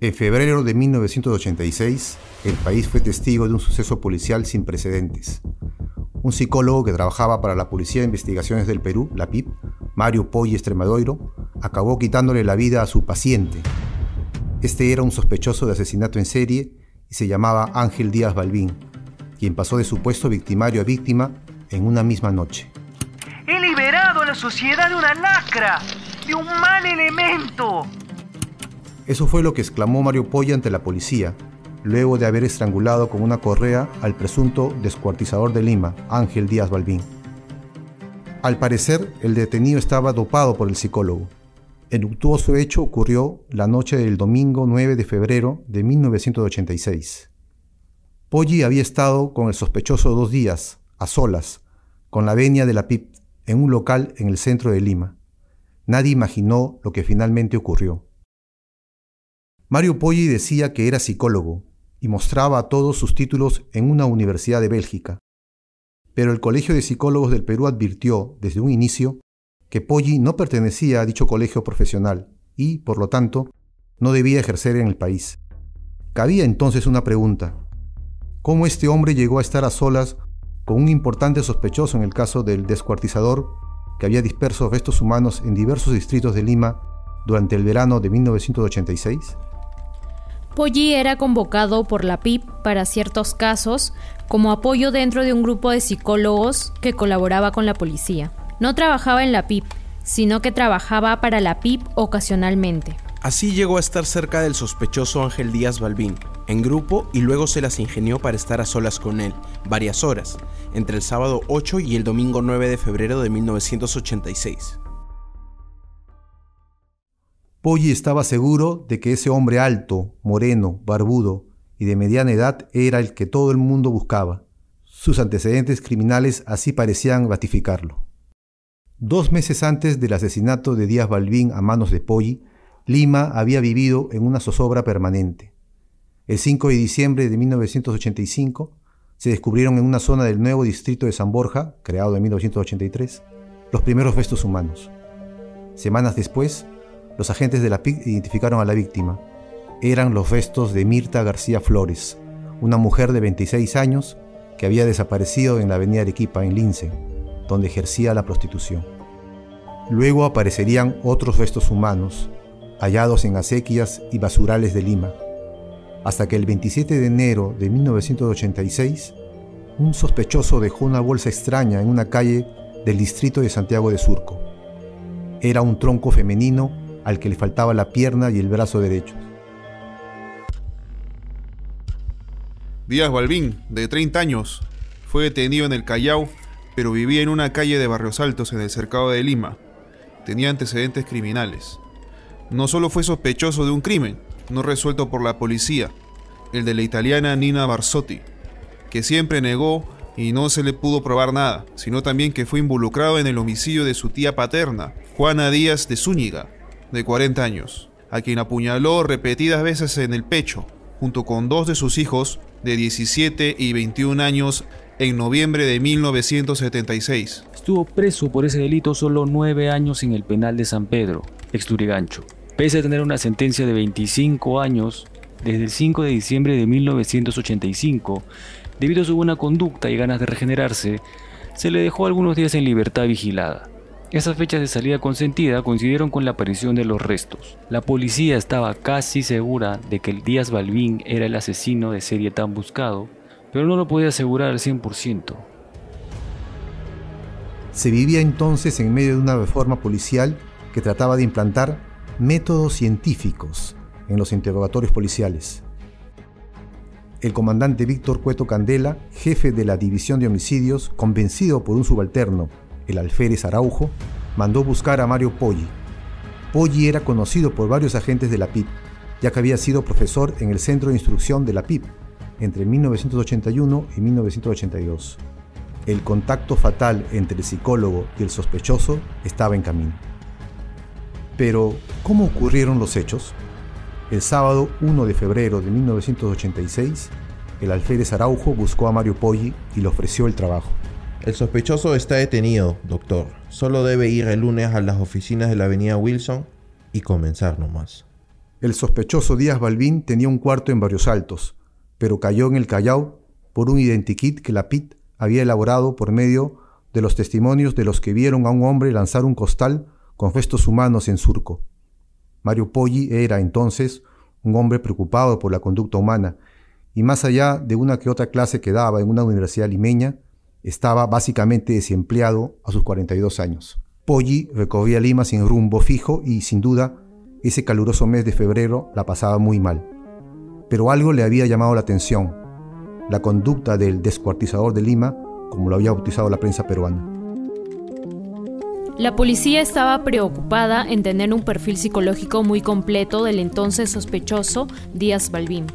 En febrero de 1986, el país fue testigo de un suceso policial sin precedentes. Un psicólogo que trabajaba para la Policía de Investigaciones del Perú, la PIP, Mario Poggi Estremadoiro, acabó quitándole la vida a su paciente. Este era un sospechoso de asesinato en serie y se llamaba Ángel Díaz Balbín, quien pasó de supuesto victimario a víctima en una misma noche. He liberado a la sociedad de una lacra, de un mal elemento. Eso fue lo que exclamó Mario Poggi ante la policía, luego de haber estrangulado con una correa al presunto descuartizador de Lima, Ángel Díaz Balbín. Al parecer, el detenido estaba dopado por el psicólogo. El luctuoso hecho ocurrió la noche del domingo 9 de febrero de 1986. Poggi había estado con el sospechoso 2 días, a solas, con la venia de la PIP, en un local en el centro de Lima. Nadie imaginó lo que finalmente ocurrió. Mario Poggi decía que era psicólogo y mostraba a todos sus títulos en una universidad de Bélgica. Pero el Colegio de Psicólogos del Perú advirtió desde un inicio que Poggi no pertenecía a dicho colegio profesional y, por lo tanto, no debía ejercer en el país. Cabía entonces una pregunta: ¿cómo este hombre llegó a estar a solas con un importante sospechoso en el caso del descuartizador que había disperso restos humanos en diversos distritos de Lima durante el verano de 1986? Poggi era convocado por la PIP para ciertos casos como apoyo dentro de un grupo de psicólogos que colaboraba con la policía. No trabajaba en la PIP, sino que trabajaba para la PIP ocasionalmente. Así llegó a estar cerca del sospechoso Ángel Díaz Balbín, en grupo, y luego se las ingenió para estar a solas con él, varias horas, entre el sábado 8 y el domingo 9 de febrero de 1986. Poggi estaba seguro de que ese hombre alto, moreno, barbudo y de mediana edad era el que todo el mundo buscaba. Sus antecedentes criminales así parecían ratificarlo. 2 meses antes del asesinato de Díaz Balbín a manos de Poggi, Lima había vivido en una zozobra permanente. El 5 de diciembre de 1985 se descubrieron en una zona del nuevo distrito de San Borja, creado en 1983, los primeros restos humanos. Semanas después, los agentes de la PIC identificaron a la víctima. Eran los restos de Mirta García Flores, una mujer de 26 años que había desaparecido en la avenida Arequipa, en Lince, donde ejercía la prostitución. Luego aparecerían otros restos humanos, hallados en acequias y basurales de Lima, hasta que el 27 de enero de 1986, un sospechoso dejó una bolsa extraña en una calle del distrito de Santiago de Surco. Era un tronco femenino al que le faltaba la pierna y el brazo derechos. Díaz Balbín, de 30 años, fue detenido en el Callao, pero vivía en una calle de Barrios Altos en el cercado de Lima. Tenía antecedentes criminales. No solo fue sospechoso de un crimen no resuelto por la policía, el de la italiana Nina Barsotti, que siempre negó y no se le pudo probar nada, sino también que fue involucrado en el homicidio de su tía paterna, Juana Díaz de Zúñiga, de 40 años, a quien apuñaló repetidas veces en el pecho, junto con 2 de sus hijos de 17 y 21 años en noviembre de 1976. Estuvo preso por ese delito solo 9 años en el penal de San Pedro, ex Lurigancho, pese a tener una sentencia de 25 años desde el 5 de diciembre de 1985. Debido a su buena conducta y ganas de regenerarse, se le dejó algunos días en libertad vigilada. Esas fechas de salida consentida coincidieron con la aparición de los restos. La policía estaba casi segura de que el Díaz Balbín era el asesino de serie tan buscado, pero no lo podía asegurar al 100%. Se vivía entonces en medio de una reforma policial que trataba de implantar métodos científicos en los interrogatorios policiales. El comandante Víctor Cueto Candela, jefe de la División de Homicidios, convencido por un subalterno, el alférez Araujo, mandó buscar a Mario Poggi. Poggi era conocido por varios agentes de la PIP, ya que había sido profesor en el Centro de Instrucción de la PIP entre 1981 y 1982. El contacto fatal entre el psicólogo y el sospechoso estaba en camino. Pero, ¿cómo ocurrieron los hechos? El sábado 1 de febrero de 1986, el alférez Araujo buscó a Mario Poggi y le ofreció el trabajo. El sospechoso está detenido, doctor. Solo debe ir el lunes a las oficinas de la avenida Wilson y comenzar nomás. El sospechoso Díaz Balbín tenía un cuarto en Barrios Altos, pero cayó en el Callao por un identikit que la PIT había elaborado por medio de los testimonios de los que vieron a un hombre lanzar un costal con restos humanos en Surco. Mario Poggi era entonces un hombre preocupado por la conducta humana y más allá de una que otra clase que daba en una universidad limeña, estaba básicamente desempleado a sus 42 años. Poggi recorría Lima sin rumbo fijo y, sin duda, ese caluroso mes de febrero la pasaba muy mal. Pero algo le había llamado la atención: la conducta del descuartizador de Lima, como lo había bautizado la prensa peruana. La policía estaba preocupada en tener un perfil psicológico muy completo del entonces sospechoso Díaz Balbín.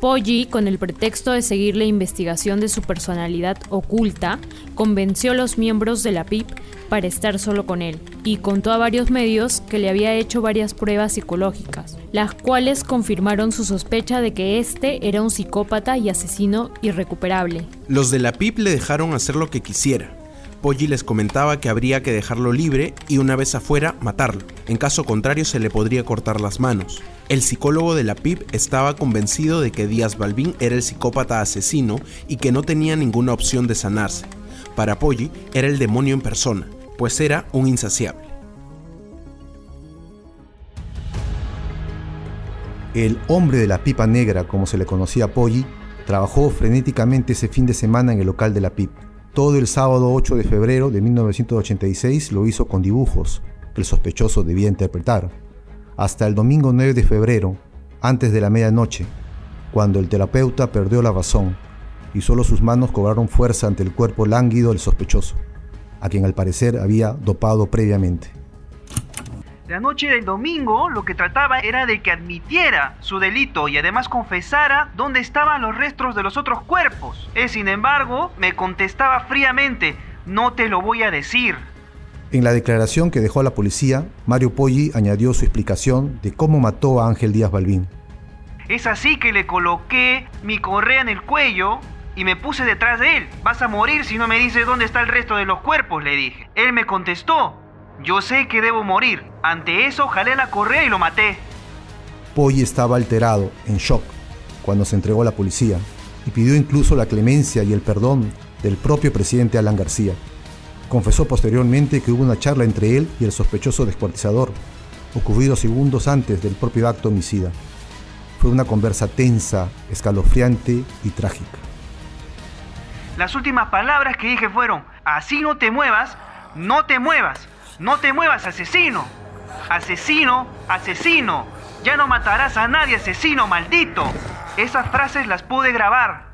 Poggi, con el pretexto de seguir la investigación de su personalidad oculta, convenció a los miembros de la PIP para estar solo con él y contó a varios medios que le había hecho varias pruebas psicológicas, las cuales confirmaron su sospecha de que este era un psicópata y asesino irrecuperable. Los de la PIP le dejaron hacer lo que quisiera. Poggi les comentaba que habría que dejarlo libre y una vez afuera matarlo. En caso contrario se le podría cortar las manos. El psicólogo de la PIP estaba convencido de que Díaz Balbín era el psicópata asesino y que no tenía ninguna opción de sanarse. Para Poggi era el demonio en persona, pues era un insaciable. El hombre de la pipa negra, como se le conocía a Poggi, trabajó frenéticamente ese fin de semana en el local de la PIP. Todo el sábado 8 de febrero de 1986 lo hizo con dibujos que el sospechoso debía interpretar. Hasta el domingo 9 de febrero, antes de la medianoche, cuando el terapeuta perdió la razón y solo sus manos cobraron fuerza ante el cuerpo lánguido del sospechoso, a quien al parecer había dopado previamente. La noche del domingo lo que trataba era de que admitiera su delito y además confesara dónde estaban los restos de los otros cuerpos. Él, sin embargo, me contestaba fríamente: no te lo voy a decir. En la declaración que dejó a la policía, Mario Poggi añadió su explicación de cómo mató a Ángel Díaz Balbín. Es así que le coloqué mi correa en el cuello y me puse detrás de él. Vas a morir si no me dices dónde está el resto de los cuerpos, le dije. Él me contestó: yo sé que debo morir. Ante eso jalé la correa y lo maté. Poggi estaba alterado, en shock, cuando se entregó a la policía y pidió incluso la clemencia y el perdón del propio presidente Alan García. Confesó posteriormente que hubo una charla entre él y el sospechoso descuartizador, ocurrido segundos antes del propio acto homicida. Fue una conversa tensa, escalofriante y trágica. Las últimas palabras que dije fueron: así no te muevas, no te muevas. No te muevas, asesino. Asesino, asesino. Ya no matarás a nadie, asesino maldito. Esas frases las pude grabar.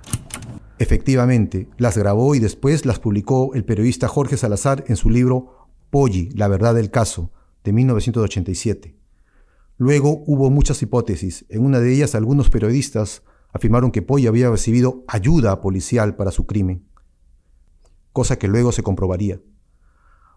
Efectivamente, las grabó y después las publicó el periodista Jorge Salazar en su libro Poggi, la verdad del caso, de 1987. Luego hubo muchas hipótesis. En una de ellas, algunos periodistas afirmaron que Poggi había recibido ayuda policial para su crimen, cosa que luego se comprobaría.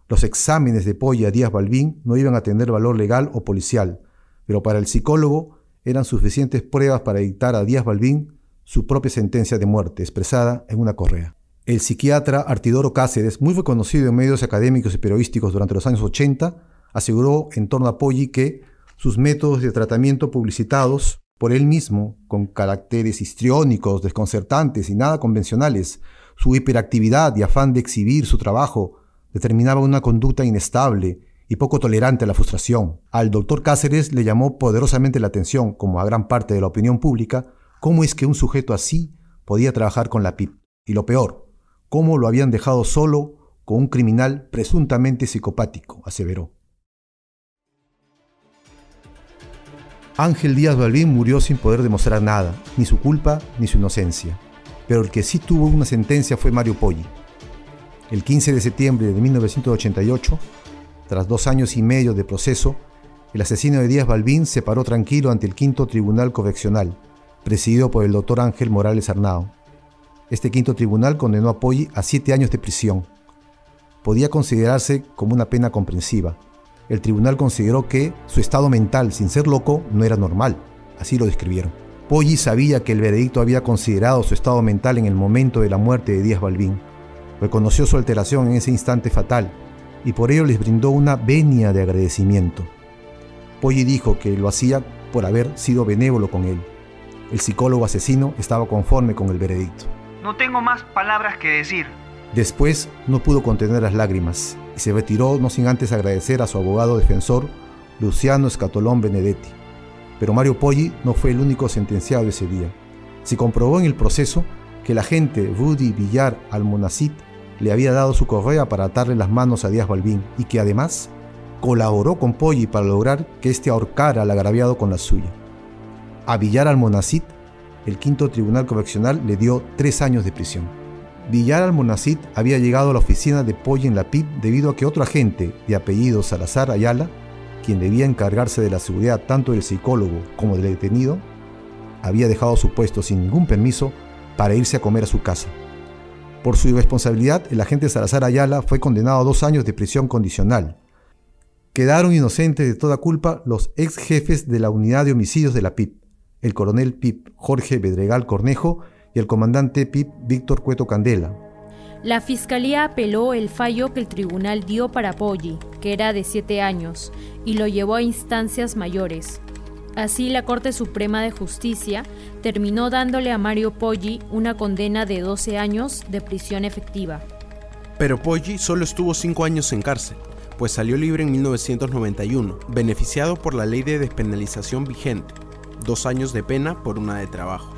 Los exámenes de Poggi a Díaz Balbín no iban a tener valor legal o policial, pero para el psicólogo eran suficientes pruebas para dictar a Díaz Balbín su propia sentencia de muerte, expresada en una correa. El psiquiatra Artidoro Cáceres, muy reconocido en medios académicos y periodísticos durante los años 80, aseguró en torno a Poggi que sus métodos de tratamiento publicitados por él mismo, con caracteres histriónicos, desconcertantes y nada convencionales, su hiperactividad y afán de exhibir su trabajo, determinaba una conducta inestable y poco tolerante a la frustración. Al doctor Cáceres le llamó poderosamente la atención, como a gran parte de la opinión pública, cómo es que un sujeto así podía trabajar con la PIP. Y lo peor, cómo lo habían dejado solo con un criminal presuntamente psicopático, aseveró. Ángel Díaz Balbín murió sin poder demostrar nada, ni su culpa ni su inocencia. Pero el que sí tuvo una sentencia fue Mario Poggi. El 15 de septiembre de 1988, tras 2 años y medio de proceso, el asesino de Díaz Balbín se paró tranquilo ante el quinto tribunal correccional, presidido por el doctor Ángel Morales Arnao. Este quinto tribunal condenó a Poggi a 7 años de prisión. Podía considerarse como una pena comprensiva. El tribunal consideró que su estado mental, sin ser loco, no era normal. Así lo describieron. Poggi sabía que el veredicto había considerado su estado mental en el momento de la muerte de Díaz Balbín. Reconoció su alteración en ese instante fatal y por ello les brindó una venia de agradecimiento. Poggi dijo que lo hacía por haber sido benévolo con él. El psicólogo asesino estaba conforme con el veredicto. No tengo más palabras que decir. Después no pudo contener las lágrimas y se retiró no sin antes agradecer a su abogado defensor, Luciano Scatolón Benedetti. Pero Mario Poggi no fue el único sentenciado ese día. Se comprobó en el proceso que el agente Rudy Villar Almonacid le había dado su correa para atarle las manos a Díaz Balbín y que además colaboró con Poggi para lograr que éste ahorcara al agraviado con la suya. A Villar Almonacid, el quinto tribunal correccional le dio 3 años de prisión. Villar Almonacid había llegado a la oficina de Poggi en la PIP debido a que otro agente de apellido Salazar Ayala, quien debía encargarse de la seguridad tanto del psicólogo como del detenido, había dejado su puesto sin ningún permiso para irse a comer a su casa. Por su irresponsabilidad, el agente Salazar Ayala fue condenado a 2 años de prisión condicional. Quedaron inocentes de toda culpa los ex jefes de la unidad de homicidios de la PIP, el coronel PIP Jorge Bedregal Cornejo y el comandante PIP Víctor Cueto Candela. La fiscalía apeló el fallo que el tribunal dio para Poggi, que era de 7 años, y lo llevó a instancias mayores. Así, la Corte Suprema de Justicia terminó dándole a Mario Poggi una condena de 12 años de prisión efectiva. Pero Poggi solo estuvo 5 años en cárcel, pues salió libre en 1991, beneficiado por la ley de despenalización vigente, 2 años de pena por 1 de trabajo.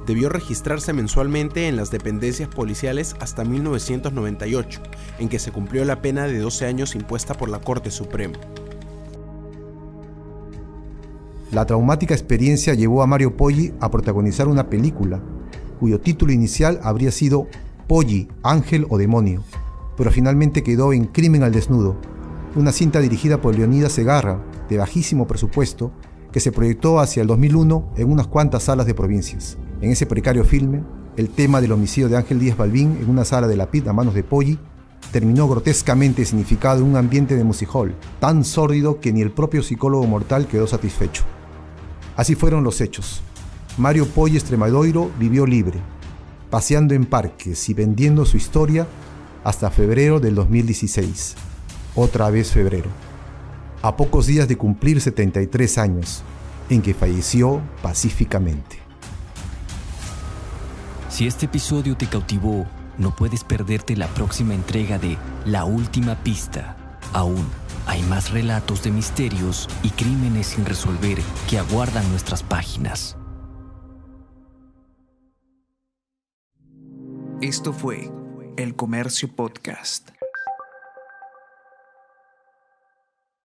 Debió registrarse mensualmente en las dependencias policiales hasta 1998, en que se cumplió la pena de 12 años impuesta por la Corte Suprema. La traumática experiencia llevó a Mario Poggi a protagonizar una película, cuyo título inicial habría sido Poggi, Ángel o Demonio, pero finalmente quedó en Crimen al Desnudo, una cinta dirigida por Leonidas Segarra, de bajísimo presupuesto, que se proyectó hacia el 2001 en unas cuantas salas de provincias. En ese precario filme, el tema del homicidio de Ángel Díaz Balbín en una sala de la PIP a manos de Poggi terminó grotescamente significado en un ambiente de music hall, tan sórdido que ni el propio psicólogo mortal quedó satisfecho. Así fueron los hechos. Mario Poggi Extremadoiro vivió libre, paseando en parques y vendiendo su historia hasta febrero del 2016. Otra vez febrero. A pocos días de cumplir 73 años, en que falleció pacíficamente. Si este episodio te cautivó, no puedes perderte la próxima entrega de La Última Pista. Aún hay más relatos de misterios y crímenes sin resolver que aguardan nuestras páginas. Esto fue El Comercio Podcast.